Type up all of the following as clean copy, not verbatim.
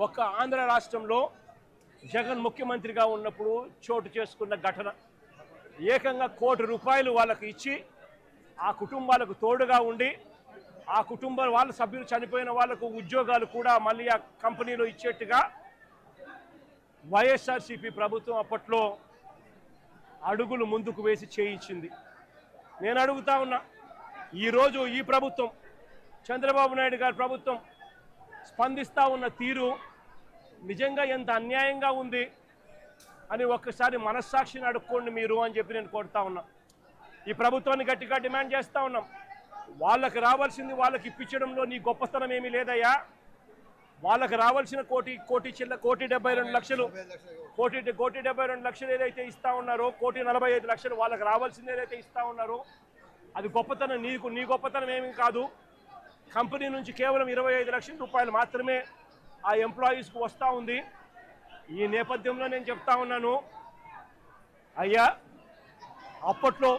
ఒక ఆంధ్ర రాష్ట్రంలో జగన్ ముఖ్యమంత్రిగా ఉన్నప్పుడు చోటు చేసుకున్న ఘటన. ఏకంగా ₹1 కోటి వాళ్ళకి ఇచ్చి ఆ కుటుంబాలకు తోడుగా ఉండి ఆ కుటుంబ వాళ్ళ సభ్యులు చనిపోయిన వాళ్లకు ఉద్యోగాలు కూడా మళ్ళీ ఆ కంపెనీలో ఇచ్చేట్టుగా వైఎస్ఆర్సీపీ ప్రభుత్వం అప్పట్లో అడుగులు ముందుకు వేసి చేయించింది. నేను అడుగుతా ఉన్నా, ఈరోజు ఈ ప్రభుత్వం చంద్రబాబు నాయుడు గారి ప్రభుత్వం స్పందిస్తూ ఉన్న తీరు నిజంగా ఎంత అన్యాయంగా ఉంది అని ఒక్కసారి మనస్సాక్షిని అడుక్కోండి మీరు అని చెప్పి నేను కోరుతా ఉన్నా. ఈ ప్రభుత్వాన్ని గట్టిగా డిమాండ్ చేస్తూ ఉన్నాం. వాళ్ళకి రావాల్సింది వాళ్ళకి ఇప్పించడంలో నీ గొప్పతనం ఏమీ లేదయ్యా. వాళ్ళకి రావాల్సిన కోటి 72 లక్షలు ఏదైతే ఇస్తా ఉన్నారో, 1,45 లక్షలు వాళ్ళకి రావాల్సింది ఏదైతే ఇస్తా ఉన్నారో అది గొప్పతనం. నీ గొప్పతనం ఏమీ కాదు. కంపెనీ నుంచి కేవలం 25 లక్షల రూపాయలు మాత్రమే ఆ ఎంప్లాయీస్కు వస్తూ ఉంది. ఈ నేపథ్యంలో నేను చెప్తా ఉన్నాను, అయ్యా అప్పట్లో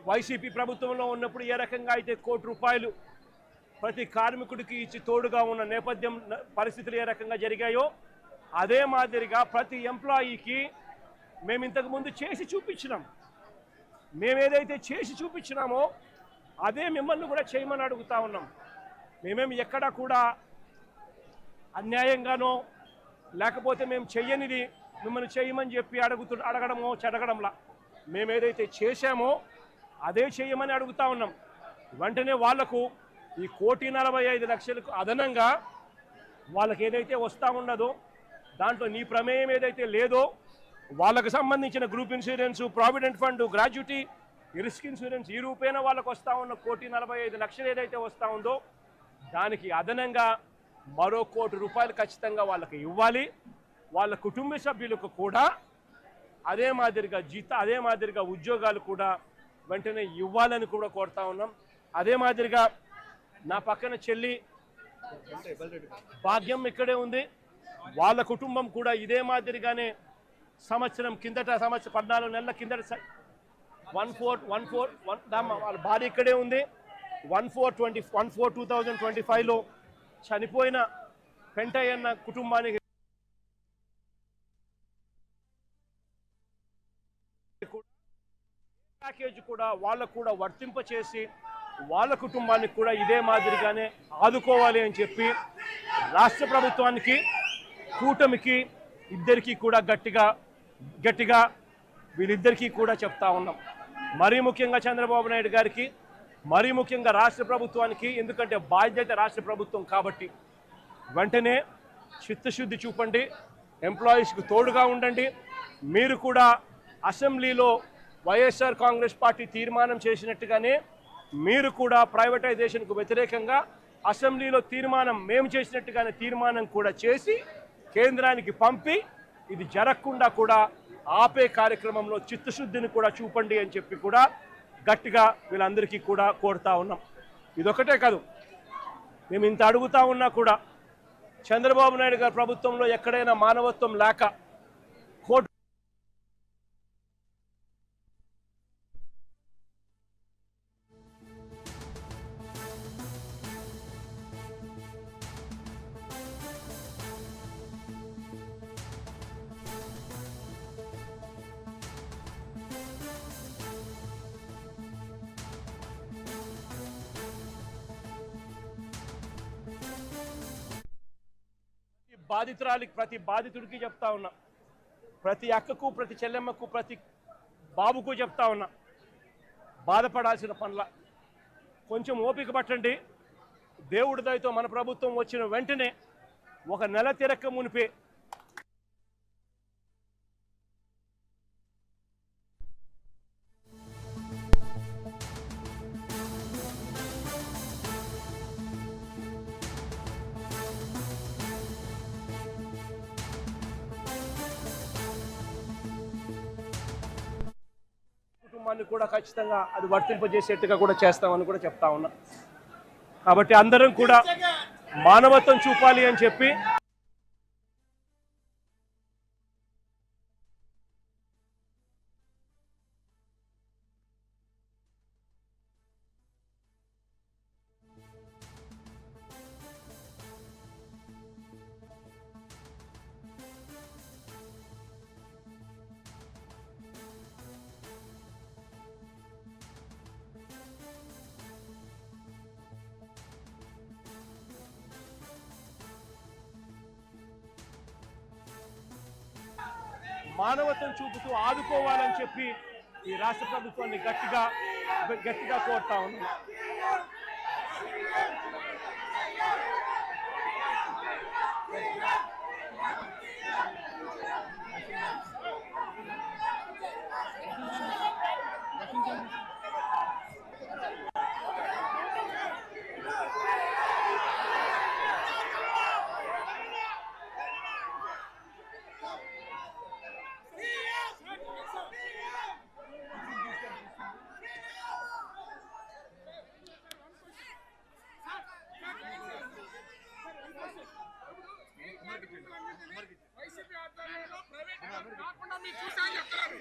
వైసీపీ ప్రభుత్వంలో ఉన్నప్పుడు ఏ రకంగా అయితే ₹1 కోటి ప్రతి కార్మికుడికి ఇచ్చి తోడుగా ఉన్న నేపథ్యం పరిస్థితులు ఏ రకంగా జరిగాయో అదే మాదిరిగా ప్రతి ఎంప్లాయీకి మేము ఇంతకు ముందు చేసి చూపించినాం. మేమేదైతే చేసి చూపించినామో అదే మిమ్మల్ని కూడా చేయమని అడుగుతా ఉన్నాం. మేమేమి ఎక్కడా కూడా అన్యాయంగానో లేకపోతే మేము చెయ్యనిది మిమ్మల్ని చేయమని చెప్పి అడగడంలా మేమేదైతే చేశామో అదే చేయమని అడుగుతా ఉన్నాం. వెంటనే వాళ్లకు ఈ 1,45 లక్షలకు అదనంగా వాళ్ళకి ఏదైతే వస్తూ ఉన్నదో దాంట్లో నీ ప్రమేయం ఏదైతే లేదో వాళ్ళకు సంబంధించిన group insurance, provident fund, gratuity, risk insurance ఈ రూపేణా వాళ్ళకు వస్తూ ఉన్న 1,45 లక్షలు ఏదైతే వస్తూ ఉందో దానికి అదనంగా మరో ₹1 కోటి ఖచ్చితంగా వాళ్ళకి ఇవ్వాలి. వాళ్ళ కుటుంబ సభ్యులకు కూడా అదే మాదిరిగా ఉద్యోగాలు కూడా వెంటనే ఇవ్వాలని కూడా కోరుతా ఉన్నాం. అదే మాదిరిగా నా పక్కన చెల్లి భాగ్యం ఇక్కడే ఉంది. వాళ్ళ కుటుంబం కూడా ఇదే మాదిరిగానే సంవత్సరం 14 నెలల కిందట 14 వాళ్ళ భార్య ఇక్కడే ఉంది. 1/4/2025లో చనిపోయిన పెంటయ్యన్న కుటుంబానికి ప్యాకేజ్ కూడా వాళ్ళకు కూడా వర్తింపచేసి వాళ్ళ కుటుంబానికి కూడా ఇదే మాదిరిగానే ఆదుకోవాలి అని చెప్పి రాష్ట్ర ప్రభుత్వానికి, కూటమికి ఇద్దరికీ కూడా గట్టిగా వీళ్ళిద్దరికీ కూడా చెప్తా ఉన్నాం. మరీ ముఖ్యంగా చంద్రబాబు నాయుడు గారికి, మరీ ముఖ్యంగా రాష్ట్ర ప్రభుత్వానికి, ఎందుకంటే బాధ్యత రాష్ట్ర ప్రభుత్వం కాబట్టి వెంటనే చిత్తశుద్ధి చూపండి, ఎంప్లాయీస్కి తోడుగా ఉండండి. మీరు కూడా అసెంబ్లీలో వైఎస్ఆర్ కాంగ్రెస్ పార్టీ తీర్మానం చేసినట్టుగానే మీరు కూడా ప్రైవేటైజేషన్కు వ్యతిరేకంగా అసెంబ్లీలో మేము చేసినట్టుగానే తీర్మానం కూడా చేసి కేంద్రానికి పంపి ఇది జరగకుండా కూడా ఆపే కార్యక్రమంలో చిత్తశుద్ధిని కూడా చూపండి అని చెప్పి కూడా గట్టిగా వీళ్ళందరికీ కూడా కోరుతా ఉన్నాం. ఇదొకటే కాదు, మేము ఇంత అడుగుతా ఉన్నా కూడా చంద్రబాబు నాయుడు గారి ప్రభుత్వంలో ఎక్కడైనా మానవత్వం లేక కోర్టు ప్రతి బాధితుడికి చెప్తా ఉన్నా, ప్రతి అక్కకు, ప్రతి చెల్లెమ్మకు, ప్రతి బాబుకు చెప్తా ఉన్నా, బాధపడాల్సిన పనుల కొంచెం ఓపిక పట్టండి. దేవుడి దయతో మన ప్రభుత్వం వచ్చిన వెంటనే ఒక నెల తిరక్క మునిపే కూడా ఖచ్చితంగా అది వర్తింపజేసేట్టుగా కూడా చేస్తామని కూడా చెప్తా ఉన్నా. కాబట్టి అందరం కూడా మానవత్వం చూపాలి అని చెప్పి మానవత్వం చూపుతూ ఆదుకోవాలని చెప్పి ఈ రాష్ట్ర ప్రభుత్వాన్ని గట్టిగా కోరుతా ఉన్నాం. వైసీపీ ఆధ్వర్యంలో ప్రైవేట్ కాకుండా మీరు చూసారని చెప్తున్నారు.